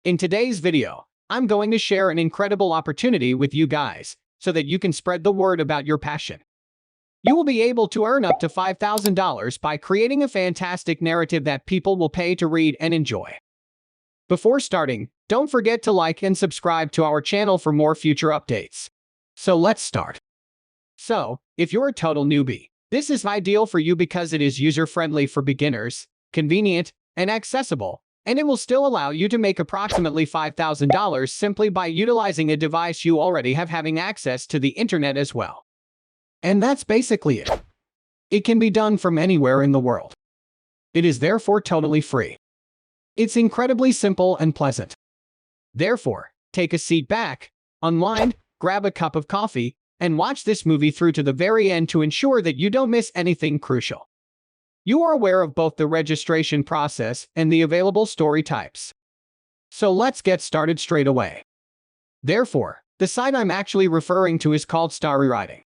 In today's video, I'm going to share an incredible opportunity with you guys so that you can spread the word about your passion. You will be able to earn up to $5,000 by creating a fantastic narrative that people will pay to read and enjoy. Before starting, don't forget to like and subscribe to our channel for more future updates. So let's start. So, if you're a total newbie, this is ideal for you because it is user-friendly for beginners, convenient, and accessible, and it will still allow you to make approximately $5,000 simply by utilizing a device you already have having access to the internet as well. And that's basically it. It can be done from anywhere in the world. It is therefore totally free. It's incredibly simple and pleasant. Therefore, take a seat back, unwind, grab a cup of coffee, and watch this movie through to the very end to ensure that you don't miss anything crucial. You are aware of both the registration process and the available story types. So let's get started straight away. Therefore, the site I'm actually referring to is called Storywriting.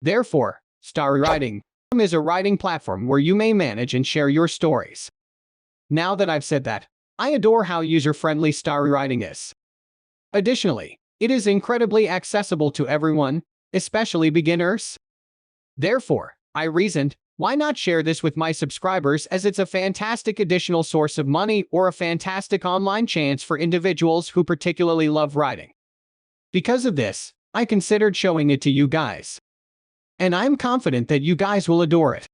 Therefore, Storywriting is a writing platform where you may manage and share your stories. Now that I've said that, I adore how user-friendly Storywriting is. Additionally, it is incredibly accessible to everyone, especially beginners. Therefore, I reasoned, why not share this with my subscribers, as it's a fantastic additional source of money or a fantastic online chance for individuals who particularly love writing. Because of this, I considered showing it to you guys. And I'm confident that you guys will adore it.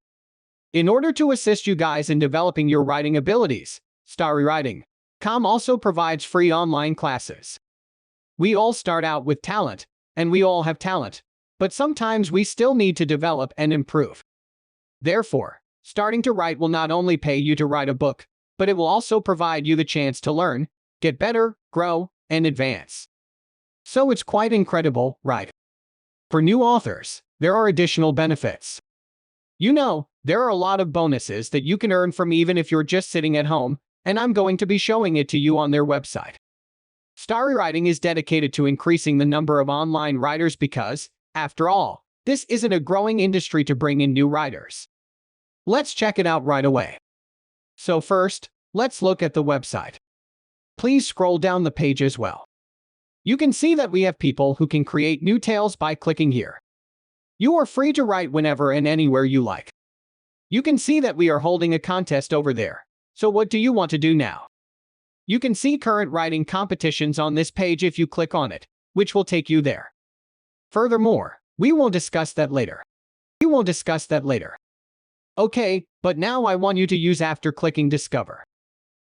In order to assist you guys in developing your writing abilities, Storywriting.com also provides free online classes. We all start out with talent, and we all have talent, but sometimes we still need to develop and improve. Therefore, starting to write will not only pay you to write a book, but it will also provide you the chance to learn, get better, grow, and advance. So it's quite incredible, right? For new authors, there are additional benefits. You know, there are a lot of bonuses that you can earn from even if you're just sitting at home, and I'm going to be showing it to you on their website. Storywriting is dedicated to increasing the number of online writers because, after all, this isn't a growing industry to bring in new writers. Let's check it out right away. So first, let's look at the website. Please scroll down the page as well. You can see that we have people who can create new tales by clicking here. You are free to write whenever and anywhere you like. You can see that we are holding a contest over there. So what do you want to do now? You can see current writing competitions on this page if you click on it, which will take you there. Furthermore, we will discuss that later. Okay, but now I want you to use after clicking Discover.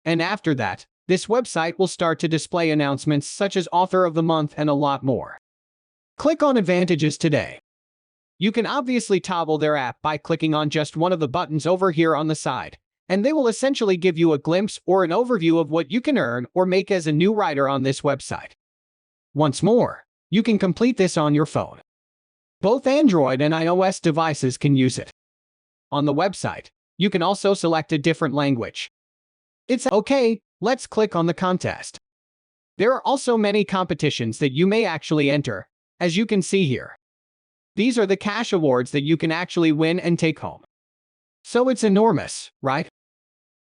And after that, this website will start to display announcements such as Author of the Month and a lot more. Click on Advantages today. You can obviously toggle their app by clicking on just one of the buttons over here on the side, and they will essentially give you a glimpse or an overview of what you can earn or make as a new writer on this website. Once more, you can complete this on your phone. Both Android and iOS devices can use it. On the website, you can also select a different language. Okay, let's click on the contest. There are also many competitions that you may actually enter, as you can see here. These are the cash awards that you can actually win and take home. So it's enormous, right?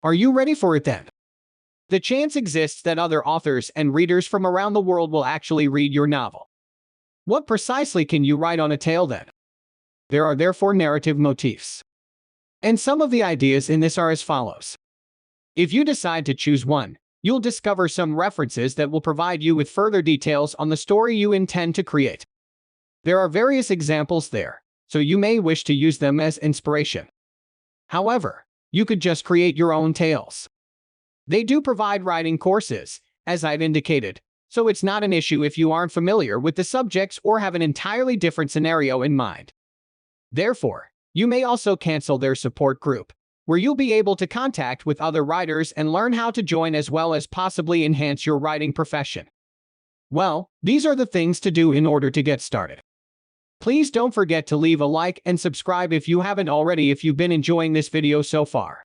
Are you ready for it then? The chance exists that other authors and readers from around the world will actually read your novel. What precisely can you write on a tale then? There are therefore narrative motifs. And some of the ideas in this are as follows. If you decide to choose one, you'll discover some references that will provide you with further details on the story you intend to create. There are various examples there, so you may wish to use them as inspiration. However, you could just create your own tales. They do provide writing courses, as I've indicated, so it's not an issue if you aren't familiar with the subjects or have an entirely different scenario in mind. Therefore, you may also cancel their support group, where you'll be able to contact with other writers and learn how to join as well as possibly enhance your writing profession. Well, these are the things to do in order to get started. Please don't forget to leave a like and subscribe if you haven't already if you've been enjoying this video so far,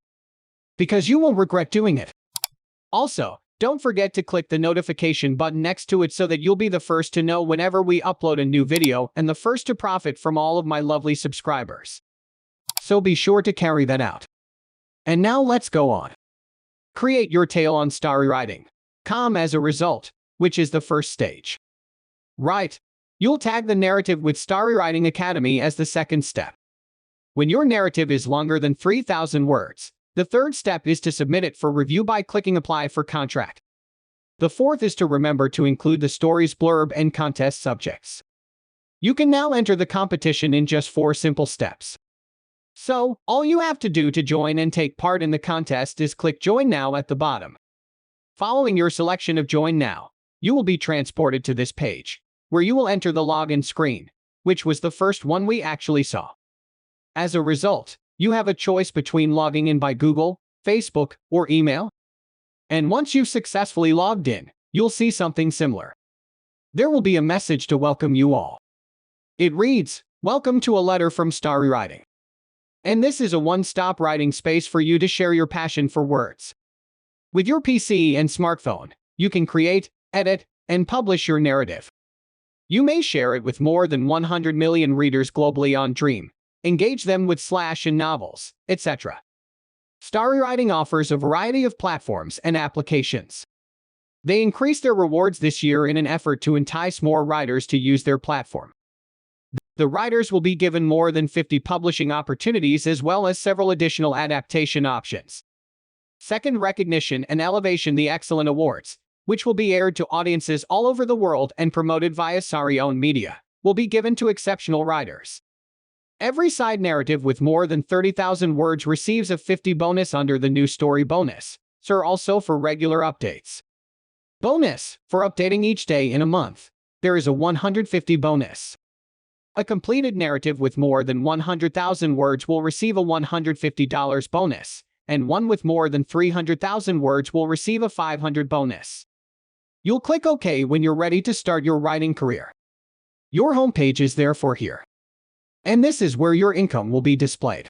because you won't regret doing it. Also, don't forget to click the notification button next to it so that you'll be the first to know whenever we upload a new video and the first to profit from all of my lovely subscribers. So be sure to carry that out. And now let's go on. Create your tale on Storywriting. as a result, which is the first stage. Right. You'll tag the narrative with Starry Writing Academy as the second step. When your narrative is longer than 3,000 words, the third step is to submit it for review by clicking Apply for Contract. The fourth is to remember to include the story's blurb and contest subjects. You can now enter the competition in just 4 simple steps. So, all you have to do to join and take part in the contest is click Join Now at the bottom. Following your selection of Join Now, you will be transported to this page, where you will enter the login screen, which was the first one we actually saw. As a result, you have a choice between logging in by Google, Facebook, or email. And once you've successfully logged in, you'll see something similar. There will be a message to welcome you all. It reads, "Welcome to a letter from Starry Writing." And this is a one-stop writing space for you to share your passion for words. With your PC and smartphone, you can create, edit, and publish your narrative. You may share it with more than 100 million readers globally on Dream, engage them with Slash and novels, etc. Starry Writing offers a variety of platforms and applications. They increased their rewards this year in an effort to entice more writers to use their platform. The writers will be given more than 50 publishing opportunities as well as several additional adaptation options. Second, recognition and elevation. The Excellent Awards, which will be aired to audiences all over the world and promoted via Starry-owned media, will be given to exceptional writers. Every side narrative with more than 30,000 words receives a 50 bonus under the new story bonus, so also for regular updates. Bonus, for updating each day in a month, there is a 150 bonus. A completed narrative with more than 100,000 words will receive a $150 bonus, and one with more than 300,000 words will receive a $500 bonus. You'll click OK when you're ready to start your writing career. Your homepage is therefore here. And this is where your income will be displayed.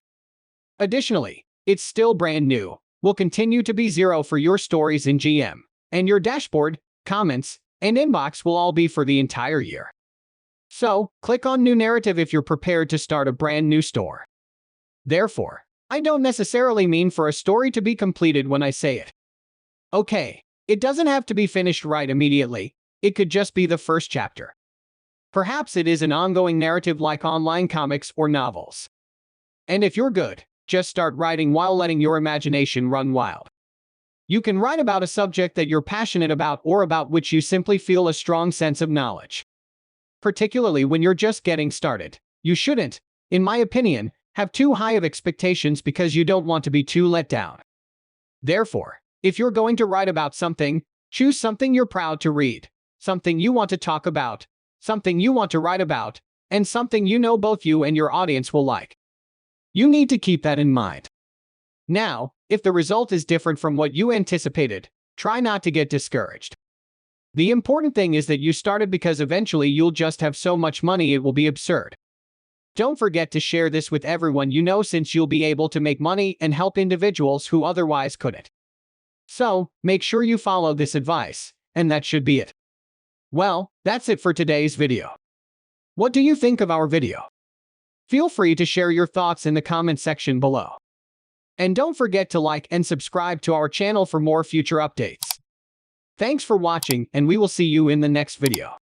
Additionally, it's still brand new, will continue to be 0 for your stories in GM, and your dashboard, comments, and inbox will all be for the entire year. So, click on New Narrative if you're prepared to start a brand new store. Therefore, I don't necessarily mean for a story to be completed when I say it. Okay, it doesn't have to be finished right immediately, it could just be the first chapter. Perhaps it is an ongoing narrative like online comics or novels. And if you're good, just start writing while letting your imagination run wild. You can write about a subject that you're passionate about or about which you simply feel a strong sense of knowledge. Particularly when you're just getting started, you shouldn't, in my opinion, have too high of expectations because you don't want to be too let down. Therefore, if you're going to write about something, choose something you're proud to read, something you want to talk about, something you want to write about, and something you know both you and your audience will like. You need to keep that in mind. Now, if the result is different from what you anticipated, try not to get discouraged. The important thing is that you started, because eventually you'll just have so much money it will be absurd. Don't forget to share this with everyone you know, since you'll be able to make money and help individuals who otherwise couldn't. So, make sure you follow this advice, and that should be it. Well, that's it for today's video. What do you think of our video? Feel free to share your thoughts in the comment section below. And don't forget to like and subscribe to our channel for more future updates. Thanks for watching, and we will see you in the next video.